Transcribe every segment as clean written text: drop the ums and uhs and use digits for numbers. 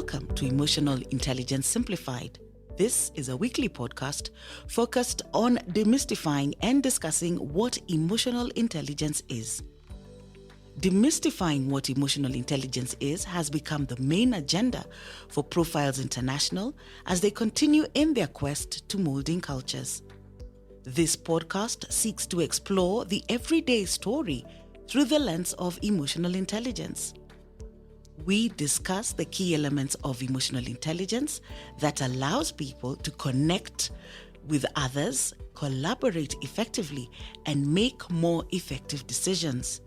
Welcome to Emotional Intelligence Simplified. This is a weekly podcast focused on demystifying and discussing what emotional intelligence is. Demystifying what emotional intelligence is has become the main agenda for Profiles International as they continue in their quest to molding cultures. This podcast seeks to explore the everyday story through the lens of emotional intelligence. We discuss the key elements of emotional intelligence that allows people to connect with others, collaborate effectively, and make more effective decisions,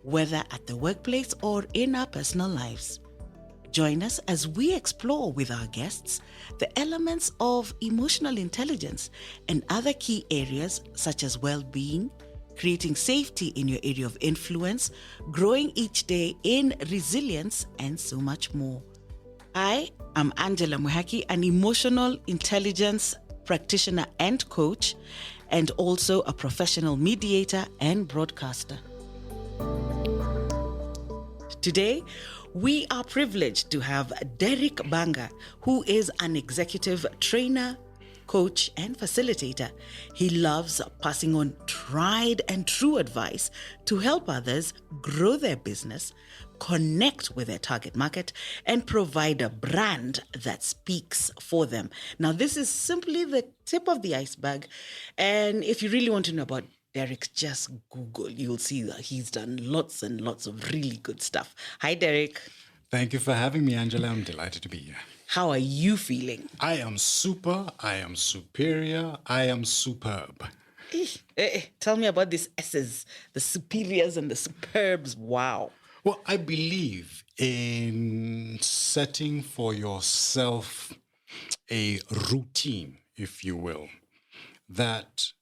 whether at the workplace or in our personal lives. Join us as we explore with our guests the elements of emotional intelligence and other key areas such as well-being, creating safety in your area of influence, growing each day in resilience, and so much more. I am Angela Muhaki, an emotional intelligence practitioner and coach, and also a professional mediator and broadcaster. Today, we are privileged to have Derek Bbanga, who is an executive trainer, coach, and facilitator. He loves passing on tried and true advice to help others grow their business, connect with their target market, and provide a brand that speaks for them. Now, this is simply the tip of the iceberg. And if you really want to know about Derek, just Google. You'll see that he's done lots and lots of really good stuff. Hi, Derek. Thank you for having me, Angela. I'm delighted to be here. How are you feeling? I am super, I am superior, I am superb. Tell me about these S's, the superiors and the superbs. Wow. Well, I believe in setting for yourself a routine, if you will, that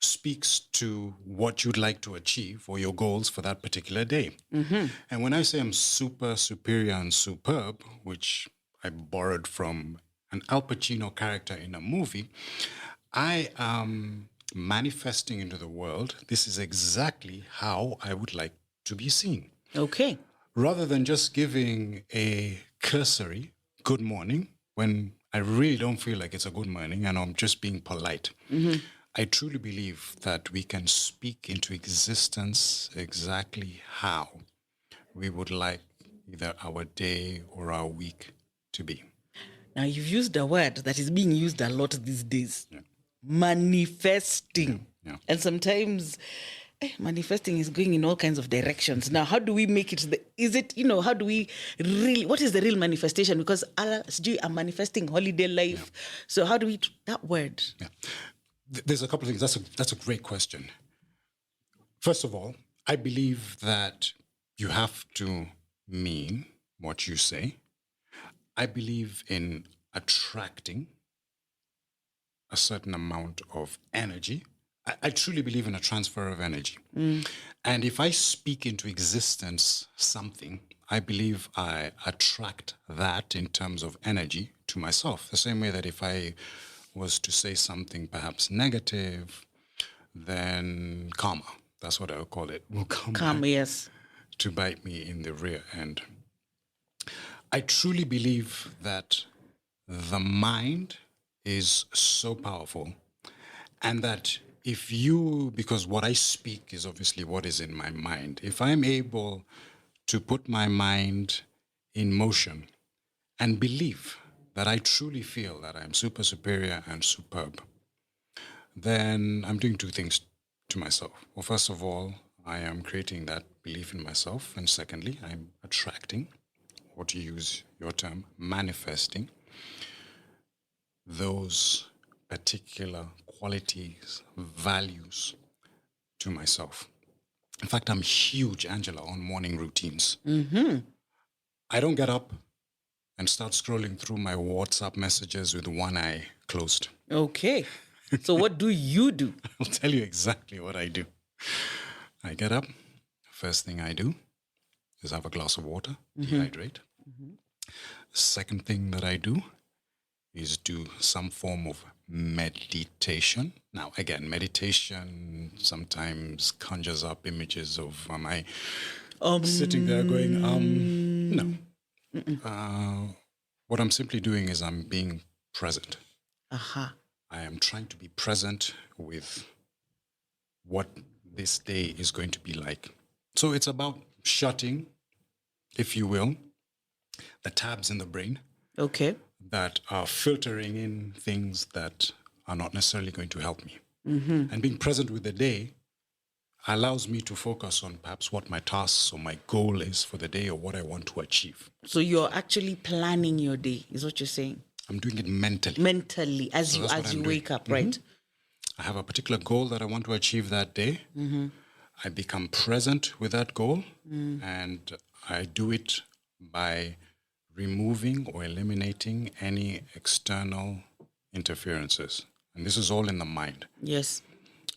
speaks to what you'd like to achieve or your goals for that particular day. Mm-hmm. And when I say I'm super, superior, and superb, which I borrowed from an Al Pacino character in a movie, I am manifesting into the world. This is exactly how I would like to be seen. Okay. Rather than just giving a cursory good morning when I really don't feel like it's a good morning and I'm just being polite. Mm-hmm. I truly believe that we can speak into existence exactly how we would like either our day or our week to be. Now, you've used a word that is being used a lot these days. Yeah. Manifesting. Yeah. And sometimes manifesting is going in all kinds of directions. Now, how do we make it? How do we really, what is the real manifestation? Because I'm manifesting holiday life. Yeah. So how do we, that word? Yeah. There's a couple of things. That's a great question. First of all, I believe that you have to mean what you say. I believe in attracting a certain amount of energy. I truly believe in a transfer of energy. Mm. And if I speak into existence something, I believe I attract that in terms of energy to myself. The same way that if I was to say something perhaps negative, then karma, that's what I would call it, will come karma, yes, to bite me in the rear end. I truly believe that the mind is so powerful, and that because what I speak is obviously what is in my mind, if I'm able to put my mind in motion and believe that I truly feel that I'm super, superior, and superb, then I'm doing two things to myself. Well, first of all, I am creating that belief in myself. And secondly, I'm attracting, or to use your term, manifesting those particular qualities, values to myself. In fact, I'm huge, Angela, on morning routines. Mm-hmm. I don't get up and start scrolling through my WhatsApp messages with one eye closed. Okay. So what do you do? I'll tell you exactly what I do. I get up. First thing I do is have a glass of water, dehydrate. Mm-hmm. Second thing that I do is do some form of meditation. Now, again, meditation sometimes conjures up images of sitting there going, no. What I'm simply doing is I'm being present. Aha. I am trying to be present with what this day is going to be like. So it's about shutting, if you will, the tabs in the brain Okay. that are filtering in things that are not necessarily going to help me. And being present with the day allows me to focus on perhaps what my tasks or my goal is for the day or what I want to achieve. So you're actually planning your day, is what you're saying? I'm doing it mentally. Mentally, as So that's what you I'm wake doing. up, right? I have a particular goal that I want to achieve that day. I become present with that goal, and I do it by removing or eliminating any external interferences. And this is all in the mind. Yes.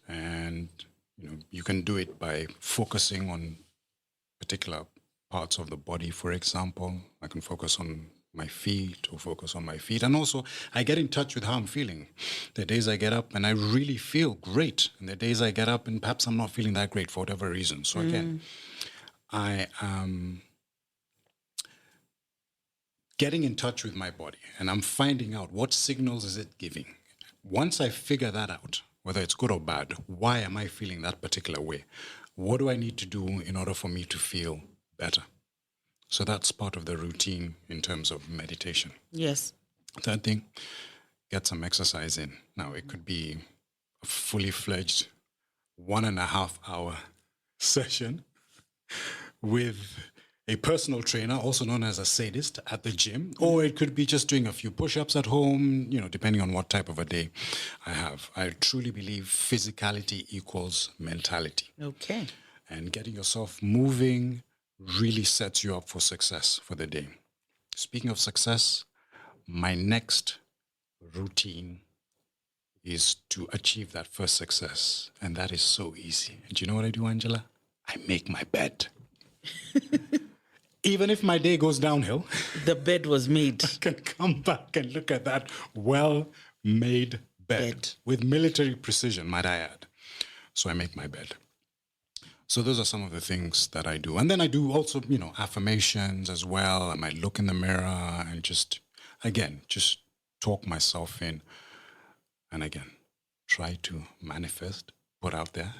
And you can do it by focusing on particular parts of the body. For example, I can focus on my feet or focus on my feet. And also, I get in touch with how I'm feeling. There are days I get up and I really feel great. And there are days I get up and perhaps I'm not feeling that great for whatever reason. So again, I am getting in touch with my body and I'm finding out what signals is it giving. Once I figure that out, whether it's good or bad, why am I feeling that particular way? What do I need to do in order for me to feel better? So that's part of the routine in terms of meditation. Yes. Third thing, get some exercise in. Now, it could be a fully fledged 1.5 hour session with a personal trainer, also known as a sadist, at the gym, or it could be just doing a few push-ups at home, depending on what type of a day I have. I truly believe physicality equals mentality. Okay. And getting yourself moving really sets you up for success for the day. Speaking of success, my next routine is to achieve that first success. And that is so easy. And do you know what I do, Angela? I make my bed. Even if my day goes downhill, the bed was made. I can come back and look at that well-made bed with military precision, might I add. So I make my bed. So those are some of the things that I do. And then I do also, affirmations as well. I might look in the mirror and just talk myself in. And again, try to manifest, put out there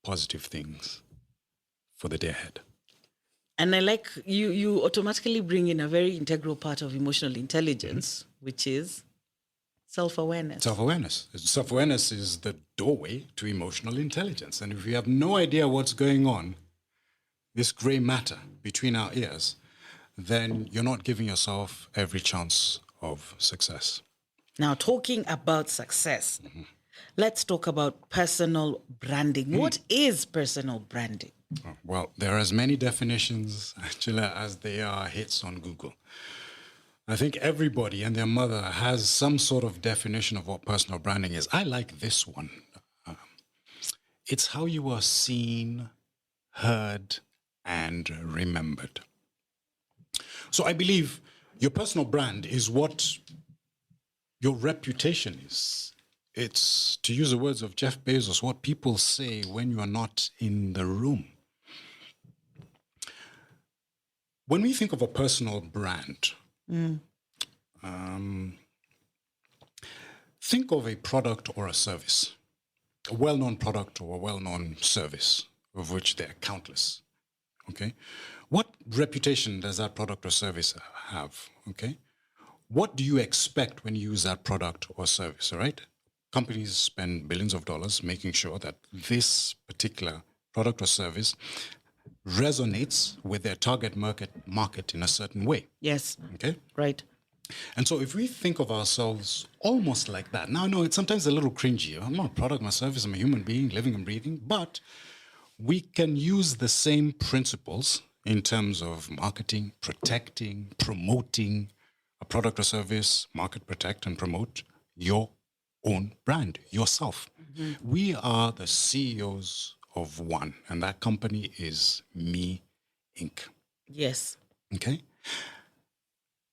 positive things for the day ahead. And I like you automatically bring in a very integral part of emotional intelligence, which is self-awareness. Self-awareness is the doorway to emotional intelligence. And if you have no idea what's going on, this gray matter between our ears, then you're not giving yourself every chance of success. Now, talking about success, let's talk about personal branding. What is personal branding? Well, there are as many definitions, Angela, as there are hits on Google. I think everybody and their mother has some sort of definition of what personal branding is. I like this one. It's how you are seen, heard, and remembered. So I believe your personal brand is what your reputation is. It's, to use the words of Jeff Bezos, what people say when you are not in the room. When we think of a personal brand, think of a product or a service, a well-known product or a well-known service, of which there are countless. Okay, what reputation does that product or service have? Okay, what do you expect when you use that product or service? All right, companies spend billions of dollars making sure that this particular product or service resonates with their target market in a certain way. Yes. Okay. Right. And so if we think of ourselves almost like that, now I know it's sometimes a little cringy. I'm not a product, my service, I'm a human being living and breathing, but we can use the same principles in terms of marketing, protecting, promoting a product or service, market, protect, and promote your own brand, yourself. We are the CEOs of one, and that company is Me Inc. Yes. Okay?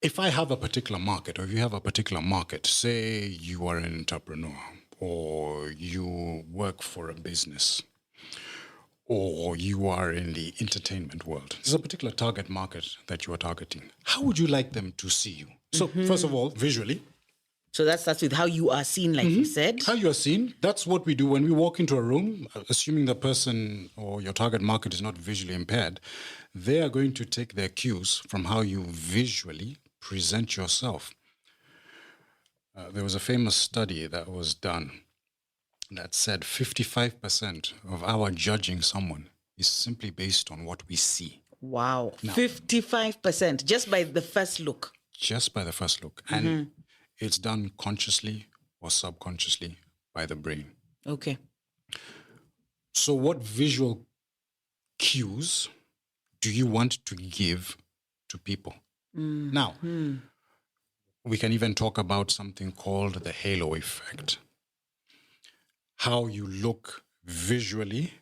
If I have a particular market, or if you have a particular market, say you are an entrepreneur, or you work for a business, or you are in the entertainment world, there's a particular target market that you are targeting. How would you like them to see you? So first of all, visually, So that starts with how you are seen, like you said. how you are seen. That's what we do when we walk into a room, assuming the person or your target market is not visually impaired. They are going to take their cues from how you visually present yourself. There was a famous study that was done that said 55% of our judging someone is simply based on what we see. Wow. 55%, just by the first look. Just by the first look. And it's done consciously or subconsciously by the brain. Okay. So what visual cues do you want to give to people? Now, we can even talk about something called the halo effect. How you look visually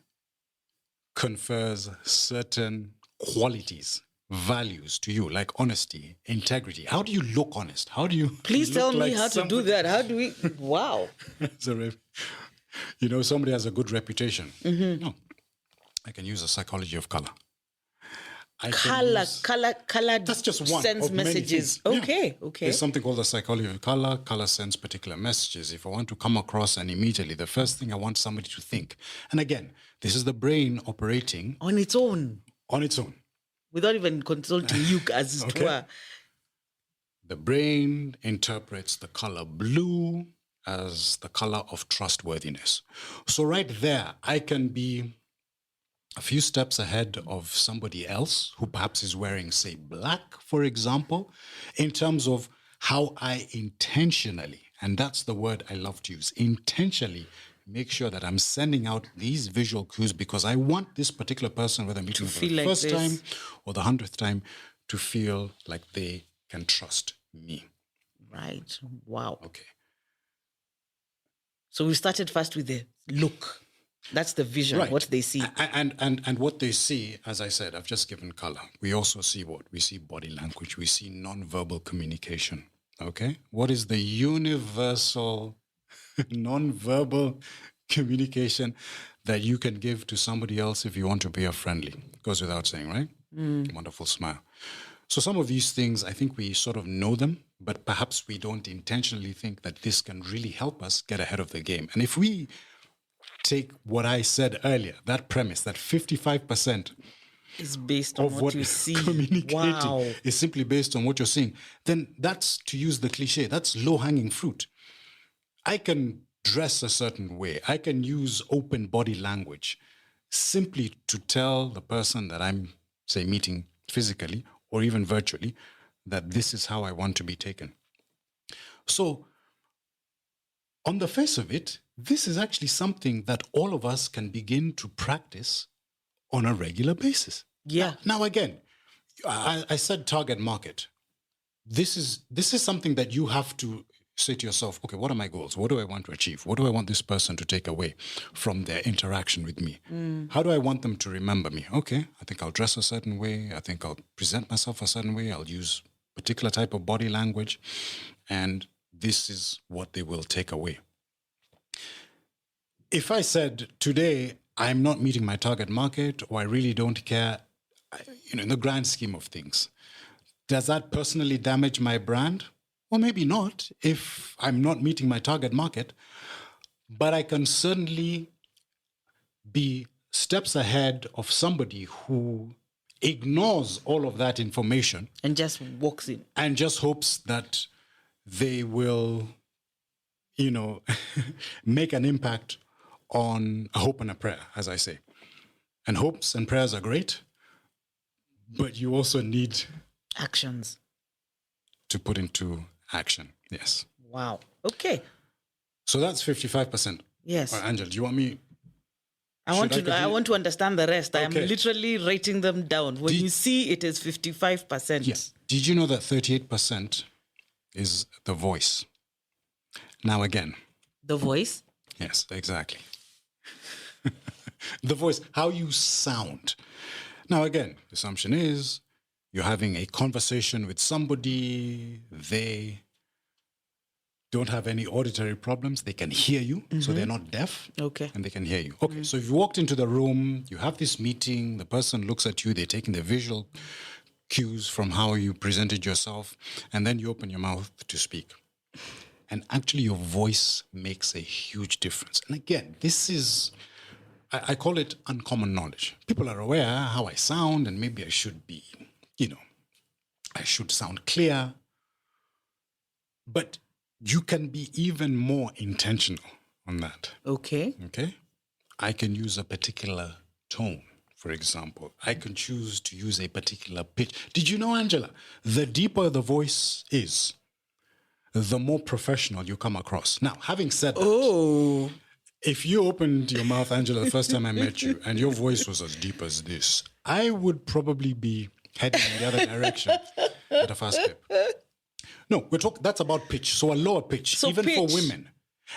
confers certain qualities, values to you, like honesty, integrity. How do you look honest? How do you Please tell look me like how to do that. How do we? Wow. Somebody has a good reputation. No, I can use the psychology of color. Color. That's just one sends of many messages. things. Yeah. Okay. There's something called the psychology of color. Color sends particular messages. If I want to come across and immediately, the first thing I want somebody to think. And again, this is the brain operating On its own, without even consulting you as it were. The brain interprets the color blue as the color of trustworthiness. So right there, I can be a few steps ahead of somebody else who perhaps is wearing, say, black, for example, in terms of how I intentionally, and that's the word I love to use, intentionally make sure that I'm sending out these visual cues because I want this particular person, whether I'm meeting for the first time or the 100th time, to feel like they can trust me. Right. Wow. Okay. So we started first with the look. That's the vision, Right. what they see. And what they see, as I said, I've just given color. We also see what? We see body language. We see non-verbal communication. Okay? What is the universal non-verbal communication that you can give to somebody else if you want to be a friendly? Goes without saying, right? Wonderful smile. So some of these things, I think we sort of know them, but perhaps we don't intentionally think that this can really help us get ahead of the game. And if we take what I said earlier, that premise, that 55% is based on what you see. Communicating is simply based on what you're seeing, then that's, to use the cliche, that's low-hanging fruit. I can dress a certain way. I can use open body language simply to tell the person that I'm, say, meeting physically or even virtually, that this is how I want to be taken. So, on the face of it, this is actually something that all of us can begin to practice on a regular basis. Yeah. Now again, I said target market. This is something that you have to say to yourself, okay, what are my goals? What do I want to achieve? What do I want this person to take away from their interaction with me? How do I want them to remember me? Okay, I think I'll dress a certain way. I think I'll present myself a certain way. I'll use a particular type of body language. And this is what they will take away. If I said today, I'm not meeting my target market, or I really don't care, in the grand scheme of things, does that personally damage my brand? Well, maybe not if I'm not meeting my target market, but I can certainly be steps ahead of somebody who ignores all of that information and just walks in and just hopes that they will, make an impact on a hope and a prayer, as I say. And hopes and prayers are great, but you also need actions to put into action. Yes. Wow. Okay. So that's 55%. Yes. Angela, do you want me? I want to understand the rest. Okay. I am literally writing them down. When you see it is 55%. Yes. Did you know that 38% is the voice? Now again. The voice? Yes, exactly. The voice, how you sound. Now again, the assumption is you're having a conversation with somebody, they don't have any auditory problems, they can hear you, so they're not deaf, okay, and they can hear you. Okay, so if you walked into the room, you have this meeting, the person looks at you, they're taking the visual cues from how you presented yourself, and then you open your mouth to speak. And actually, your voice makes a huge difference. And again, this is, I call it uncommon knowledge. People are aware how I sound, and maybe I should be, I should sound clear. But you can be even more intentional on that. Okay. Okay? I can use a particular tone, for example. I can choose to use a particular pitch. Did you know, Angela, the deeper the voice is, the more professional you come across. Now, having said that, if you opened your mouth, Angela, the first time I met you, and your voice was as deep as this, I would probably be heading in the other direction at a fast clip. No, that's about pitch. So a lower pitch, So even pitch. for women.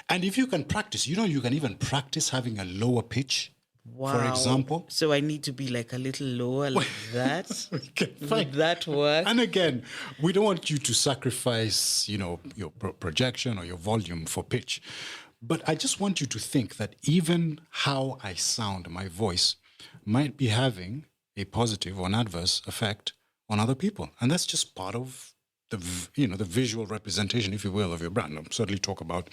And if you can practice, you can even practice having a lower pitch. Wow. For example. So I need to be like a little lower like that? Fine. Would that work? And again, we don't want you to sacrifice, your projection or your volume for pitch. But I just want you to think that even how I sound, my voice, might be having a positive or an adverse effect on other people. And that's just part of the visual representation, if you will, of your brand. I'll certainly talk about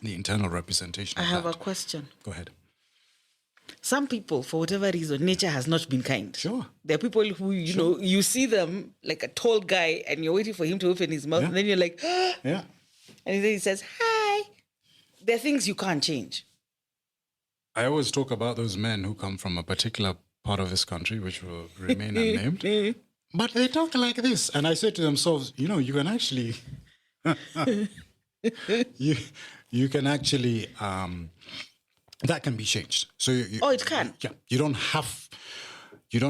the internal representation I of have that. a question. Go ahead. Some people, for whatever reason, nature has not been kind. Sure. There are people who, you see them like a tall guy and you're waiting for him to open his mouth and then you're like, Yeah. and then he says, hi. There are things you can't change. I always talk about those men who come from a particular part of this country, which will remain unnamed, but they talk like this. And I say to themselves, you can actually, you can actually, that can be changed. So It can. Yeah, you don't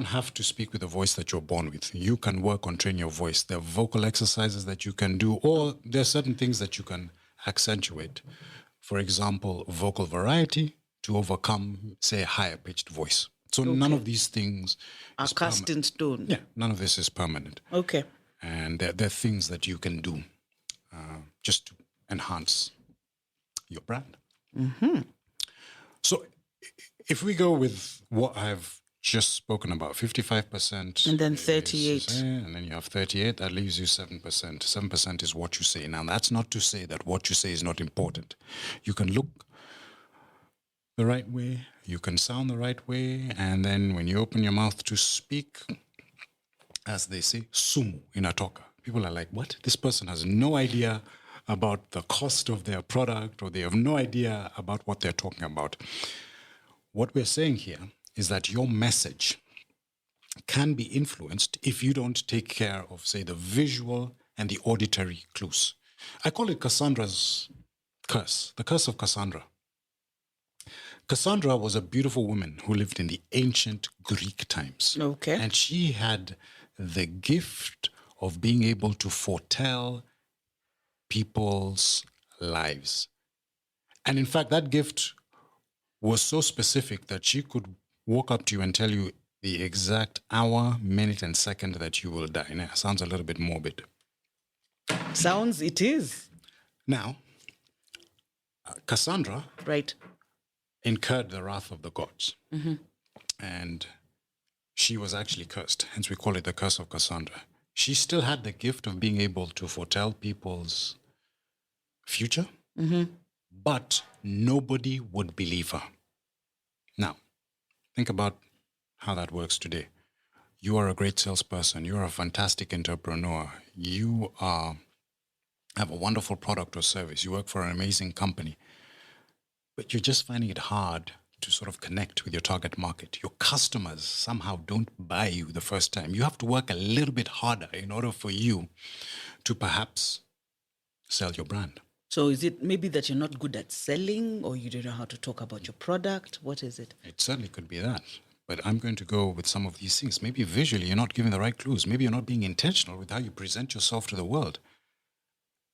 have to speak with the voice that you're born with. You can work on training your voice. There are vocal exercises that you can do, or there are certain things that you can accentuate. For example, vocal variety to overcome, say, a higher pitched voice. So none of these things Are is cast in stone. Yeah, none of this is permanent. Okay. And there are things that you can do just to enhance your brand. Mm-hmm. So if we go with what I've just spoken about, 55%. And then 38. And then you have 38, that leaves you 7%. 7% is what you say. Now, that's not to say that what you say is not important. You can look the right way, you can sound the right way, and then when you open your mouth to speak, as they say, sumu inatoka. People are like, what? This person has no idea about the cost of their product, or they have no idea about what they're talking about. What we're saying here is that your message can be influenced if you don't take care of, say, the visual and the auditory clues. I call it Cassandra's curse, the curse of Cassandra. Cassandra was a beautiful woman who lived in the ancient Greek times. Okay. And she had the gift of being able to foretell people's lives. And in fact, that gift was so specific that she could walk up to you and tell you the exact hour, minute, and second that you will die. Now, sounds a little bit morbid. Sounds it is. Now, Cassandra Right. incurred the wrath of the gods. Mm-hmm. And she was actually cursed. Hence, we call it the curse of Cassandra. She still had the gift of being able to foretell people's future, but nobody would believe her. Now, think about how that works today. You are a great salesperson. You are a fantastic entrepreneur. You have a wonderful product or service. You work for an amazing company. But you're just finding it hard to sort of connect with your target market. Your customers somehow don't buy you the first time. You have to work a little bit harder in order for you to perhaps sell your brand. So is it maybe that you're not good at selling, or you don't know how to talk about your product? What is it? It certainly could be that. But I'm going to go with some of these things. Maybe visually you're not giving the right clues. Maybe you're not being intentional with how you present yourself to the world.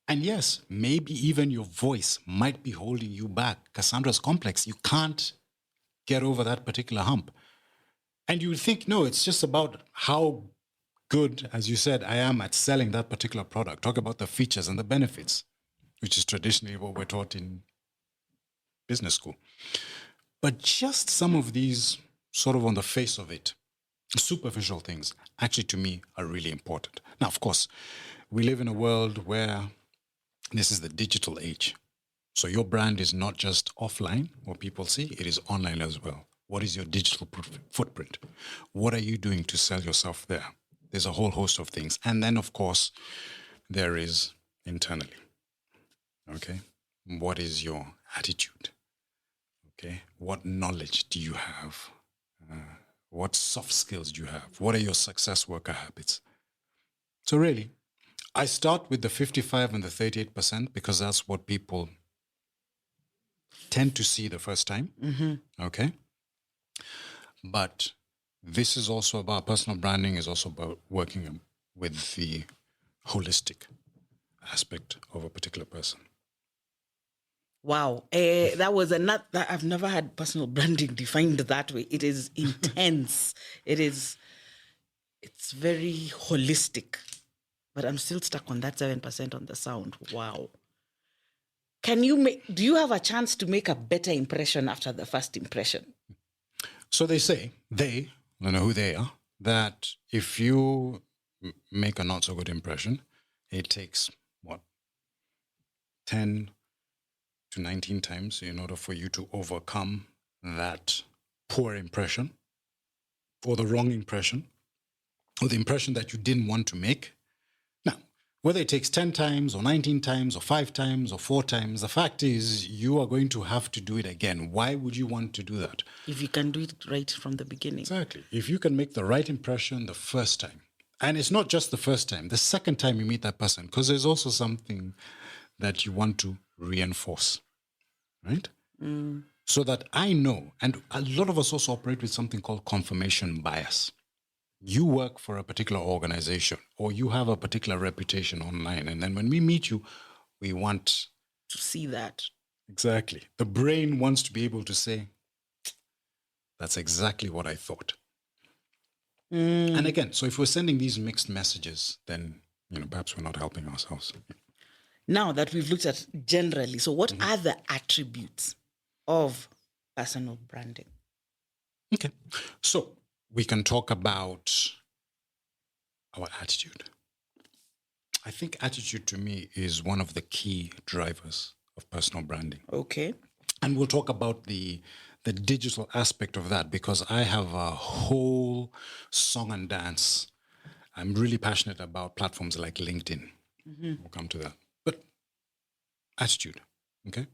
And yes, maybe even your voice might be holding you back. Cassandra's complex. You can't get over that particular hump. And you would think, no, it's just about how good, as you said, I am at selling that particular product. Talk about the features and the benefits, which is traditionally what we're taught in business school. But just some of these, sort of on the face of it, superficial things, actually to me are really important. Now, of course, we live in a world where this is the digital age. So your brand is not just offline, what people see, it is online as well. What is your digital footprint? What are you doing to sell yourself there? There's a whole host of things. And then, of course, there is internally. Okay? What is your attitude? Okay? What knowledge do you have? What soft skills do you have? What are your success worker habits? So really, I start with the 55 and the 38% because that's what people tend to see the first time. Okay? But this is also about personal branding, is also about working with the holistic aspect of a particular person. Wow. That was I've never had personal branding defined that way. It is intense. It's very holistic. But I'm still stuck on that 7% on the sound. Wow. Do you have a chance to make a better impression after the first impression? So they say, I don't know who they are, that if you make a not so good impression, it takes 10 to 19 times in order for you to overcome that poor impression or the wrong impression or the impression that you didn't want to make. Now, whether it takes 10 times or 19 times or 5 times or 4 times, the fact is you are going to have to do it again. Why would you want to do that? If you can do it right from the beginning. Exactly. If you can make the right impression the first time, and it's not just the first time, the second time you meet that person, because there's also something that you want to reinforce, right? So that I know, and a lot of us also operate with something called confirmation bias. You work for a particular organization or you have a particular reputation online. And then when we meet you, we want to see that. Exactly. The brain wants to be able to say, that's exactly what I thought. And again, so if we're sending these mixed messages, then, perhaps we're not helping ourselves. Now that we've looked at generally, so what are the attributes of personal branding? Okay. So we can talk about our attitude. I think attitude to me is one of the key drivers of personal branding. Okay. And we'll talk about the digital aspect of that because I have a whole song and dance. I'm really passionate about platforms like LinkedIn. We'll come to that. But attitude, okay?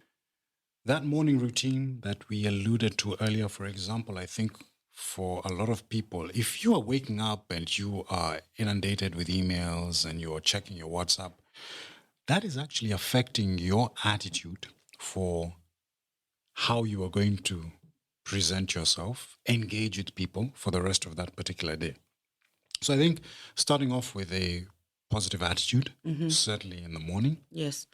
That morning routine that we alluded to earlier, for example, I think for a lot of people, if you are waking up and you are inundated with emails and you are checking your WhatsApp, that is actually affecting your attitude for how you are going to present yourself, engage with people for the rest of that particular day. So I think starting off with a positive attitude, certainly in the morning. Yes.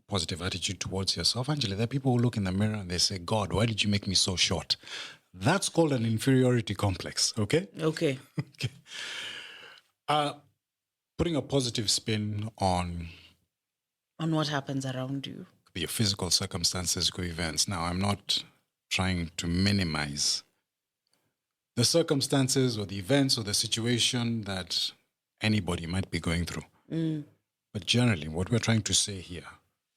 Positive attitude towards yourself. Angela, there are people who look in the mirror and they say, God, why did you make me so short? That's called an inferiority complex, okay? Okay. Okay. Putting a positive spin on what happens around you. Could be your physical circumstances, could be events. Now, I'm not trying to minimize the circumstances or the events or the situation that anybody might be going through. But generally, what we're trying to say here,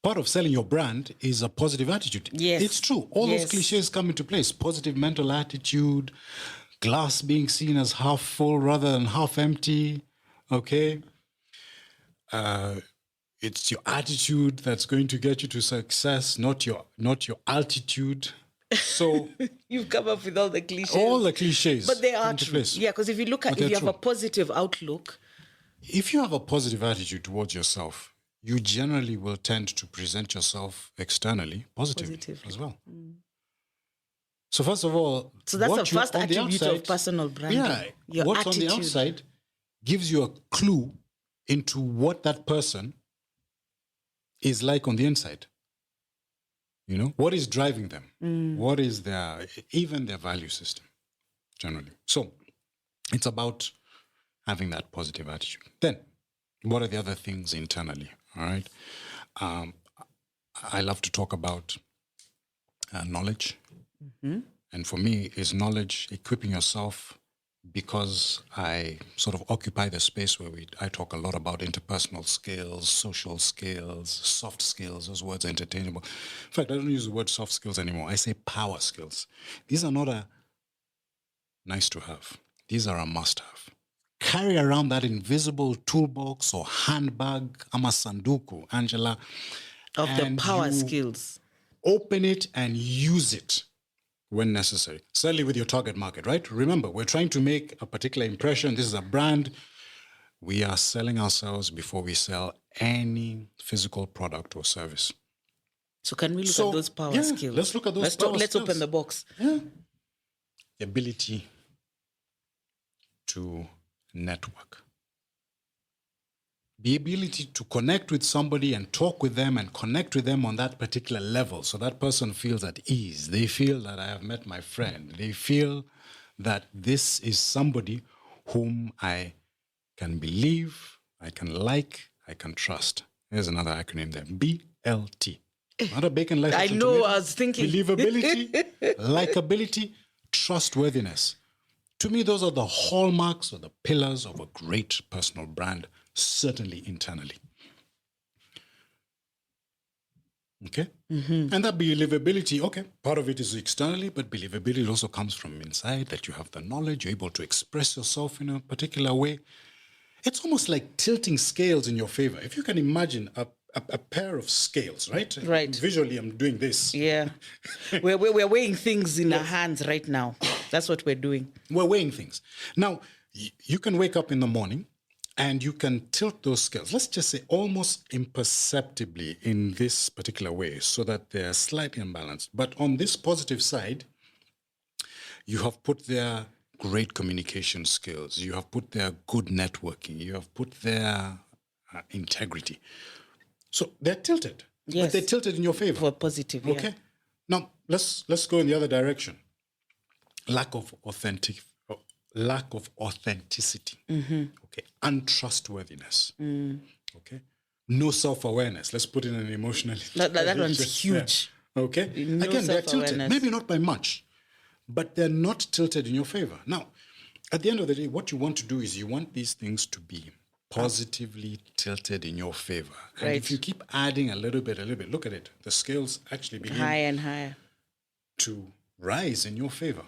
part of selling your brand is a positive attitude. Yes. It's true. All those cliches come into place. Positive mental attitude, glass being seen as half full rather than half empty. Okay. It's your attitude that's going to get you to success, not your altitude. So you've come up with all the cliches. All the cliches. But they are true. Yeah, because if you look at, if you have a positive outlook. If you have a positive attitude towards yourself, you generally will tend to present yourself externally positively. As well. So first of all, so that's the first attribute of personal branding. Yeah, your what's attitude. On the outside gives you a clue into what that person is like on the inside. What is driving them? What is even their value system, generally. So it's about having that positive attitude. Then, what are the other things internally? All right. I love to talk about knowledge. And for me, is knowledge equipping yourself because I sort of occupy the space where I talk a lot about interpersonal skills, social skills, soft skills. Those words are interchangeable. In fact, I don't use the word soft skills anymore. I say power skills. These are not a nice to have. These are a must have. Carry around that invisible toolbox or handbag, amasanduku, Angela. Of the and power you skills. Open it and use it when necessary. Certainly with your target market, right? Remember, we're trying to make a particular impression. This is a brand. We are selling ourselves before we sell any physical product or service. So can we look at those power skills? Let's look at those power skills. Let's open the box. Yeah. The ability to network. The ability to connect with somebody and talk with them and connect with them on that particular level so that person feels at ease. They feel that I have met my friend. They feel that this is somebody whom I can believe, I can like, I can trust. Here's another acronym there. BLT. Not a bacon life. I know, I was thinking. Believability, likability, trustworthiness. To me, those are the hallmarks or the pillars of a great personal brand, certainly internally. Okay? Mm-hmm. And that believability, okay, part of it is externally, but believability also comes from inside, that you have the knowledge, you're able to express yourself in a particular way. It's almost like tilting scales in your favor. If you can imagine a pair of scales, right? Right. Visually, I'm doing this. Yeah. we're weighing things in our hands right now. That's what we're doing. We're weighing things. Now, you can wake up in the morning and you can tilt those scales, let's just say almost imperceptibly in this particular way so that they're slightly unbalanced. But on this positive side, you have put there great communication skills. You have put there good networking. You have put there integrity. So they're tilted. Yes. But they're tilted in your favor. For positive, yeah. Okay. Now, let's go in the other direction. Lack of authenticity. Mm-hmm. Okay. Untrustworthiness. Okay. No self-awareness. Let's put in an emotional. That one's huge. Yeah. Okay. No Again, they're tilted. self-awareness. Maybe not by much, but they're not tilted in your favor. Now, at the end of the day, what you want to do is you want these things to be positively tilted in your favor. And Right. if you keep adding a little bit, look at it. The scales actually begin Higher and higher. to rise in your favor.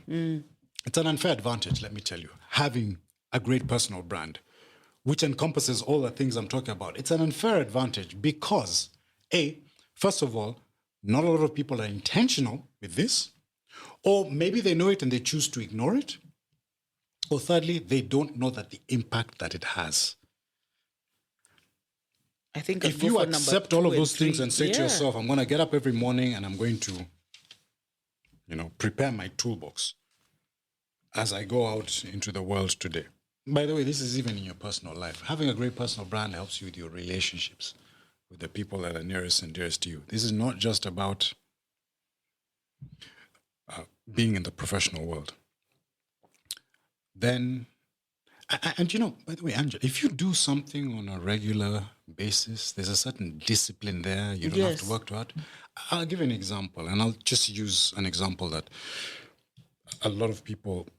It's an unfair advantage, let me tell you, having a great personal brand, which encompasses all the things I'm talking about. It's an unfair advantage because, first of all, not a lot of people are intentional with this, or maybe they know it and they choose to ignore it, or thirdly, they don't know that the impact that it has. I think If you accept all of those things and say to yourself, I'm going to get up every morning and I'm going to, prepare my toolbox as I go out into the world today. By the way, this is even in your personal life. Having a great personal brand helps you with your relationships with the people that are nearest and dearest to you. This is not just about being in the professional world. Then, and by the way, Angela, if you do something on a regular basis, there's a certain discipline there. You don't have to work too hard. I'll give you an example, and I'll just use an example that a lot of people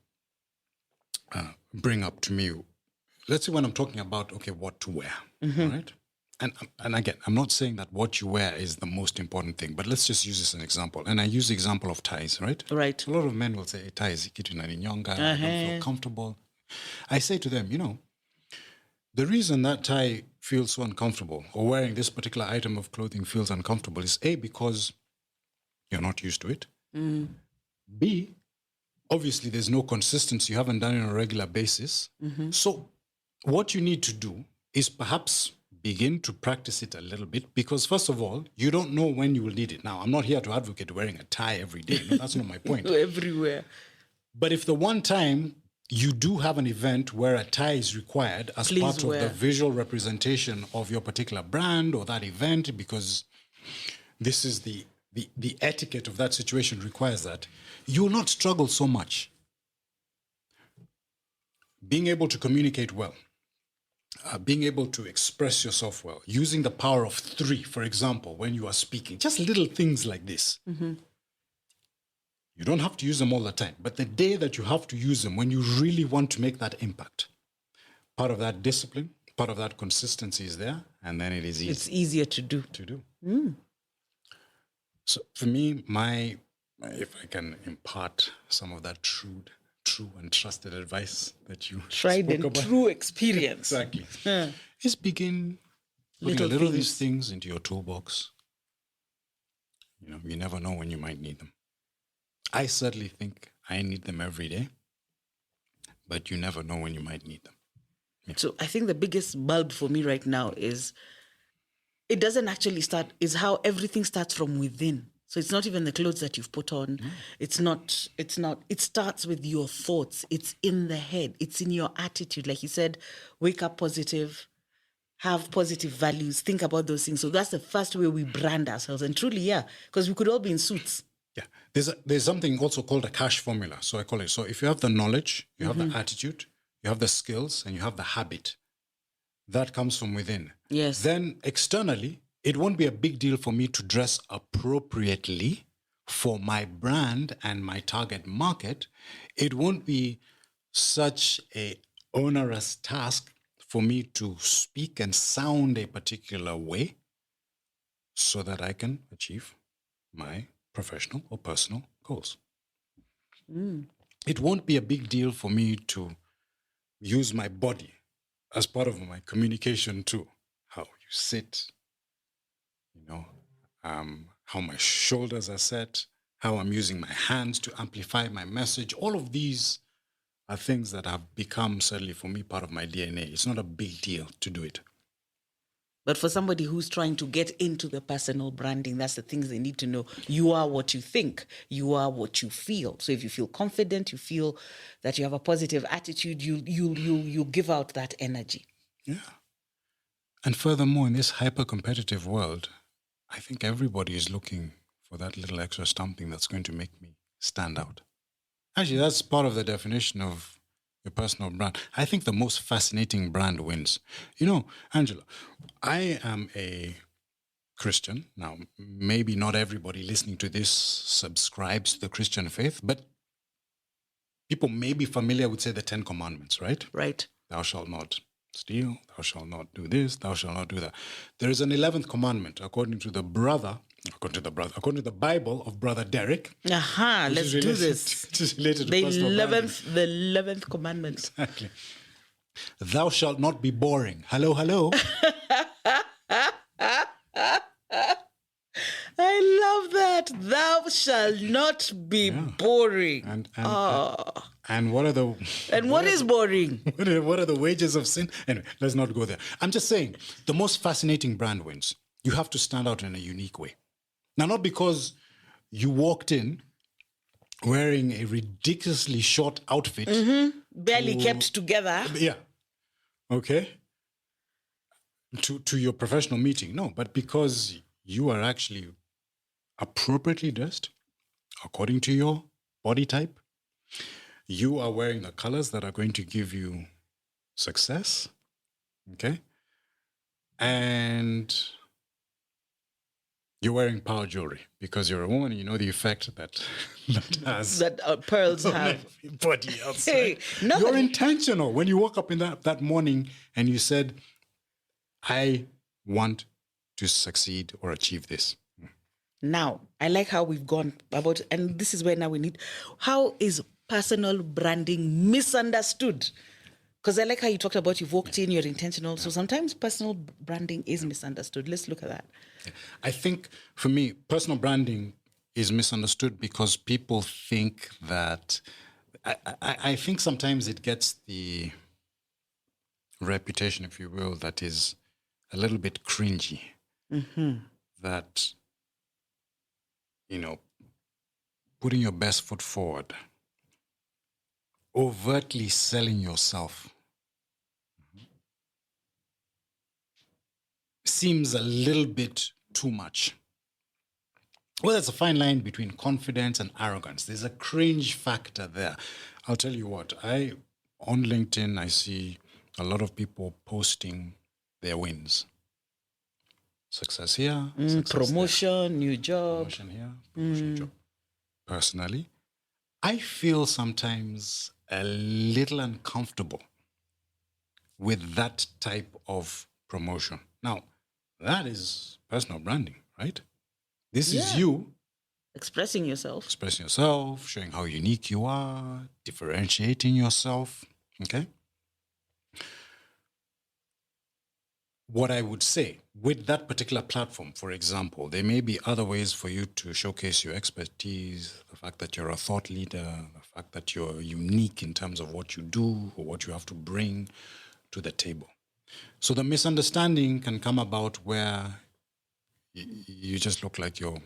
bring up to me. Let's say when I'm talking about, what to wear, right? And again, I'm not saying that what you wear is the most important thing, but let's just use this as an example. And I use the example of ties, right? Right. A lot of men will say, ties, kitu na ninyonga, I don't feel comfortable. I say to them, the reason that tie feels so uncomfortable or wearing this particular item of clothing feels uncomfortable is A, because you're not used to it. B, obviously there's no consistency. You haven't done it on a regular basis. So what you need to do is perhaps begin to practice it a little bit because first of all, you don't know when you will need it. Now, I'm not here to advocate wearing a tie every day. No, that's not my point. Everywhere. But if the one time you do have an event where a tie is required as part of the visual representation of your particular brand or that event, because this is the etiquette of that situation requires that, you will not struggle so much. Being able to communicate well, being able to express yourself well, using the power of 3, for example, when you are speaking, just little things like this. You don't have to use them all the time. But the day that you have to use them, when you really want to make that impact, part of that discipline, part of that consistency is there, and then it is easy. It's easier to do. So for me, if I can impart some of that true and trusted advice that you Tried spoke and about. true experience. Exactly. Is begin putting a little of these things into your toolbox. You never know when you might need them. I certainly think I need them every day, but you never know when you might need them. Yeah. So I think the biggest bulb for me right now is it doesn't actually start, is how everything starts from within. So it's not even the clothes that you've put on. It's not, it starts with your thoughts. It's in the head. It's in your attitude. Like you said, wake up positive, have positive values, think about those things. So that's the first way we brand ourselves. And truly, yeah, because we could all be in suits. Yeah. There's something also called a cash formula. So I call it. So if you have the knowledge, you have the attitude, you have the skills, and you have the habit, that comes from within. Yes. Then externally, it won't be a big deal for me to dress appropriately for my brand and my target market. It won't be such a onerous task for me to speak and sound a particular way so that I can achieve my professional or personal goals. It won't be a big deal for me to use my body as part of my communication too. How you sit, how my shoulders are set, how I'm using my hands to amplify my message. All of these are things that have become, certainly for me, part of my DNA. It's not a big deal to do it. But for somebody who's trying to get into the personal branding, that's the things they need to know. You are what you think. You are what you feel. So if you feel confident, you feel that you have a positive attitude, you give out that energy. Yeah. And furthermore, in this hyper-competitive world, I think everybody is looking for that little extra something that's going to make me stand out. Actually, that's part of the definition of your personal brand. I think the most fascinating brand wins. Angela, I am a Christian. Now, maybe not everybody listening to this subscribes to the Christian faith, but people may be familiar with, say, the 10 Commandments, right? Right. Thou shalt not steal, thou shalt not do this, thou shalt not do that. There is an 11th commandment, according to the Bible of Brother Derek. Let's do this. Which is related to The personal branding. 11th commandment. Exactly. Thou shalt not be boring. Hello. I love that. Thou shalt not be boring. And what are the what is boring? What are the wages of sin? Anyway, let's not go there. I'm just saying, the most fascinating brand wins. You have to stand out in a unique way. Now, not because you walked in wearing a ridiculously short outfit. Barely kept together. Yeah. Okay. To your professional meeting. No, but because you are actually appropriately dressed according to your body type. You are wearing the colors that are going to give you success. Okay. And you're wearing power jewelry because you're a woman and you know the effect that has. That pearls have. Everybody else. Hey, right? You're intentional. When you woke up in that morning and you said, I want to succeed or achieve this. Now, I like how we've gone about, and this is where now we need, how is personal branding misunderstood? Because I like how you talked about you've walked in, you're intentional. So sometimes personal branding is misunderstood. Let's look at that. I think for me, personal branding is misunderstood because people think that, I think sometimes it gets the reputation, if you will, that is a little bit cringy. That, putting your best foot forward, overtly selling yourself seems a little bit too much. Well, there's a fine line between confidence and arrogance. There's a cringe factor there. I'll tell you what, on LinkedIn, I see a lot of people posting their wins. Success here, success promotion, there. new job. Promotion here, promotion job. Personally, I feel sometimes a little uncomfortable with that type of promotion. Now, that is personal branding, right? This is Yeah. you Expressing yourself. expressing yourself, showing how unique you are, differentiating yourself. Okay. What I would say with that particular platform, for example, there may be other ways for you to showcase your expertise, the fact that you're a thought leader, the fact that you're unique in terms of what you do or what you have to bring to the table. So the misunderstanding can come about where you just look like you're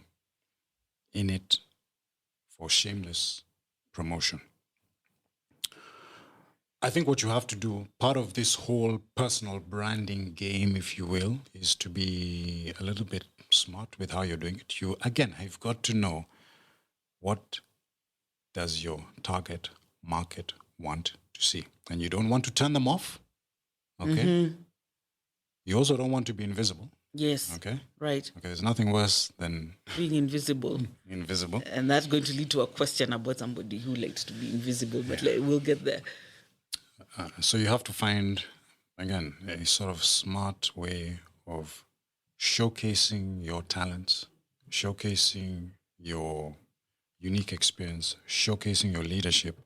in it for shameless promotion. I think what you have to do, part of this whole personal branding game, if you will, is to be a little bit smart with how you're doing it. You, again, have got to know what does your target market want to see. And you don't want to turn them off. Okay. You also don't want to be invisible. Yes. Okay. Right. Okay. There's nothing worse than Being invisible. invisible. And that's going to lead to a question about somebody who likes to be invisible, but we'll get there. So you have to find, again, a sort of smart way of showcasing your talents, showcasing your unique experience, showcasing your leadership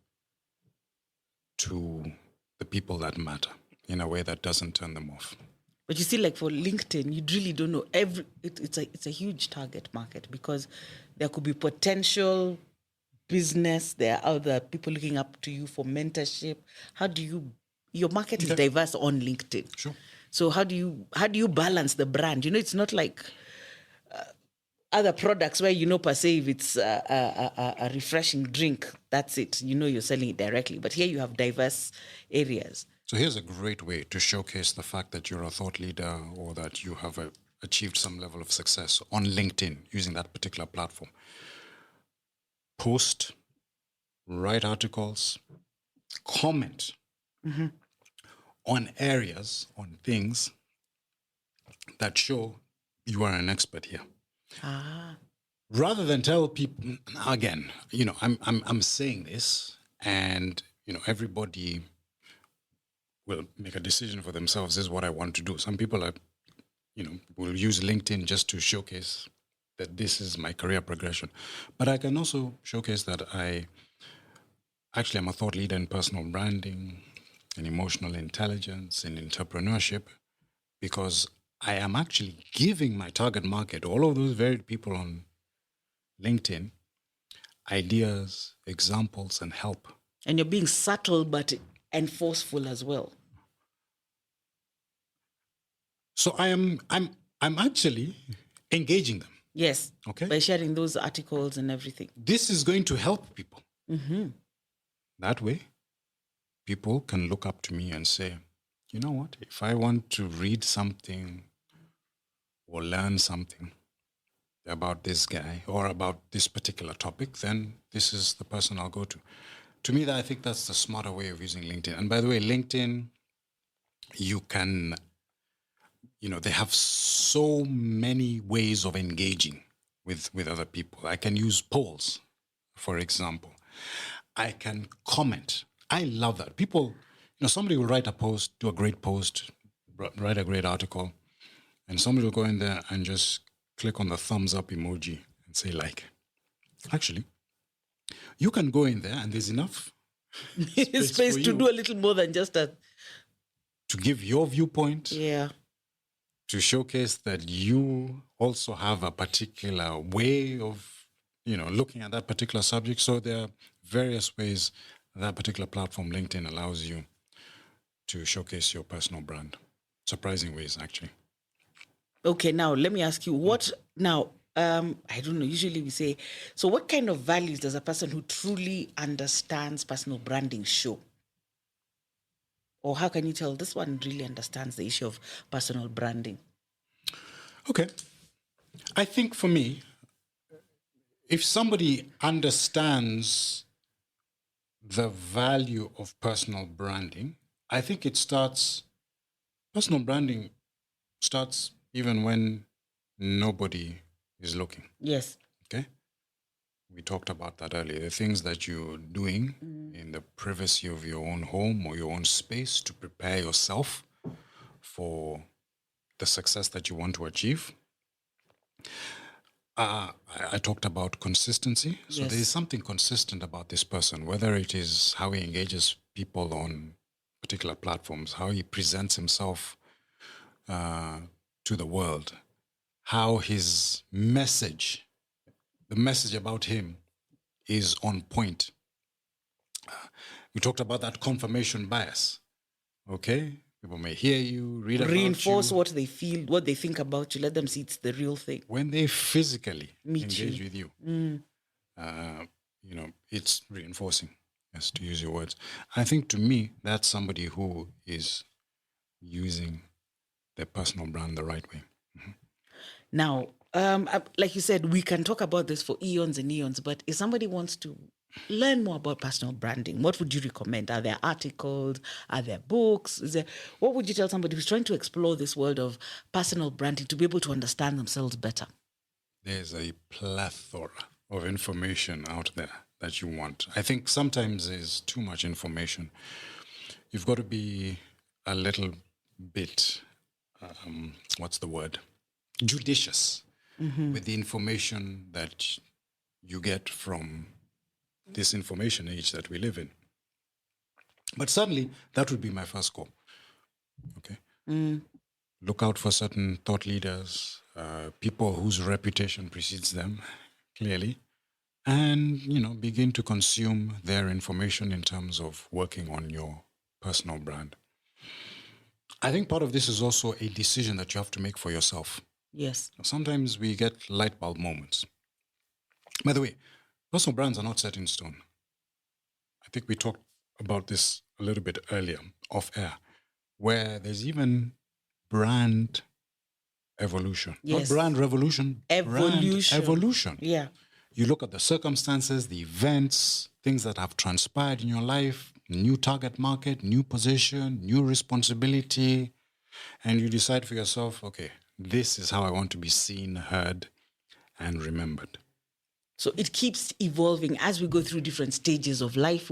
to the people that matter in a way that doesn't turn them off. But you see, like for LinkedIn, you really don't know it's a huge target market because there could be potential business. There are other people looking up to you for mentorship. Your market is diverse on LinkedIn. Sure. So how do you balance the brand? It's not like other products where per se if it's a refreshing drink, that's it. You're selling it directly. But here you have diverse areas. So here's a great way to showcase the fact that you're a thought leader or that you have achieved some level of success on LinkedIn using that particular platform. Post, write articles, comment on areas, on things that show you are an expert here. Rather than tell people, again, I'm saying this and, everybody will make a decision for themselves. This is what I want to do. Some people will use LinkedIn just to showcase that this is my career progression. But I can also showcase that I'm a thought leader in personal branding, in emotional intelligence, in entrepreneurship, because I am actually giving my target market, all of those varied people on LinkedIn, ideas, examples, and help. And you're being subtle and forceful as well. So I'm actually engaging them. Yes. Okay. By sharing those articles and everything. This is going to help people. That way, people can look up to me and say, you know what? If I want to read something or learn something about this guy or about this particular topic, then this is the person I'll go to. To me, I think that's the smarter way of using LinkedIn. And by the way, LinkedIn, you can, they have so many ways of engaging with other people. I can use polls, for example. I can comment. I love that. People, somebody will write a post, do a great post, write a great article, and somebody will go in there and just click on the thumbs up emoji and say like. Actually, you can go in there and there's enough space to do a little more than just to give your viewpoint. Yeah. To showcase that you also have a particular way of, looking at that particular subject. So there are various ways that particular platform, LinkedIn, allows you to showcase your personal brand. Surprising ways, actually. Okay, now let me ask you, I don't know, usually we say, so what kind of values does a person who truly understands personal branding show? Or how can you tell this one really understands the issue of personal branding? Okay. I think for me, if somebody understands the value of personal branding, I think personal branding starts even when nobody is looking. Yes. Okay? We talked about that earlier. The things that you're doing in the privacy of your own home or your own space to prepare yourself for the success that you want to achieve. I talked about consistency. So there is something consistent about this person, whether it is how he engages people on particular platforms, how he presents himself to the world, how his message, the message about him, is on point. We talked about that confirmation bias. Okay? People may hear you, read about Reinforce you. what they feel, what they think about you. Let them see it's the real thing. When they physically engage you. with you, it's reinforcing, yes, to use your words. I think to me, that's somebody who is using their personal brand the right way. Now, like you said, we can talk about this for eons and eons, but if somebody wants to learn more about personal branding, what would you recommend? Are there articles? Are there books? What would you tell somebody who's trying to explore this world of personal branding to be able to understand themselves better? There's a plethora of information out there that you want. I think sometimes there's too much information. You've got to be a little bit, judicious with the information that you get from this information age that we live in. But certainly, that would be my first call. Okay? Look out for certain thought leaders, people whose reputation precedes them, clearly, and, begin to consume their information in terms of working on your personal brand. I think part of this is also a decision that you have to make for yourself. Yes. Sometimes we get light bulb moments. By the way, personal brands are not set in stone. I think we talked about this a little bit earlier, off air, where there's even brand evolution. Yes. Not brand revolution. Evolution. Brand evolution. Yeah. You look at the circumstances, the events, things that have transpired in your life, new target market, new position, new responsibility, and you decide for yourself, okay, this is how I want to be seen, heard, and remembered. So it keeps evolving as we go through different stages of life.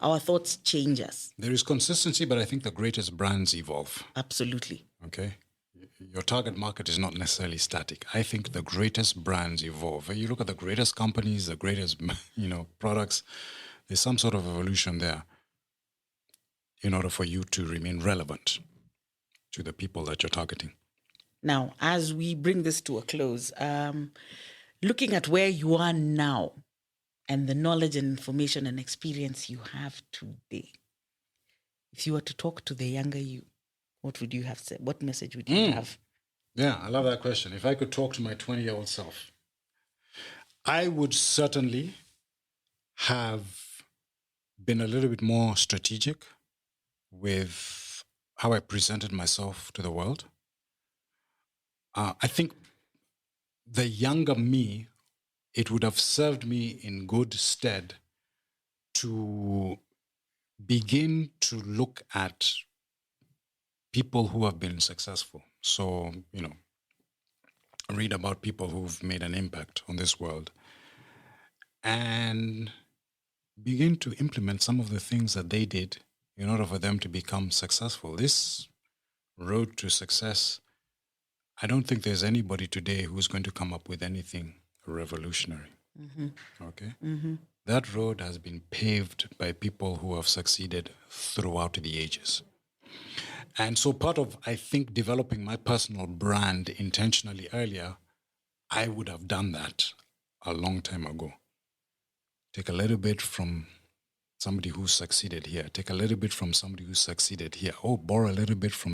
Our thoughts change us. There is consistency, but I think the greatest brands evolve. Absolutely. Okay? Your target market is not necessarily static. I think the greatest brands evolve. You look at the greatest companies, the greatest, products, there's some sort of evolution there in order for you to remain relevant to the people that you're targeting. Now, as we bring this to a close, looking at where you are now and the knowledge and information and experience you have today, if you were to talk to the younger you, what would you have said? What message would you have? Yeah, I love that question. If I could talk to my 20-year-old self, I would certainly have been a little bit more strategic with how I presented myself to the world. I think the younger me, it would have served me in good stead to begin to look at people who have been successful. So, read about people who've made an impact on this world and begin to implement some of the things that they did in order for them to become successful. This road to success, I don't think there's anybody today who's going to come up with anything revolutionary. Okay? That road has been paved by people who have succeeded throughout the ages. And so part of, I think, developing my personal brand intentionally earlier, I would have done that a long time ago. Take a little bit from somebody who succeeded here. Take a little bit from somebody who succeeded here. Borrow a little bit from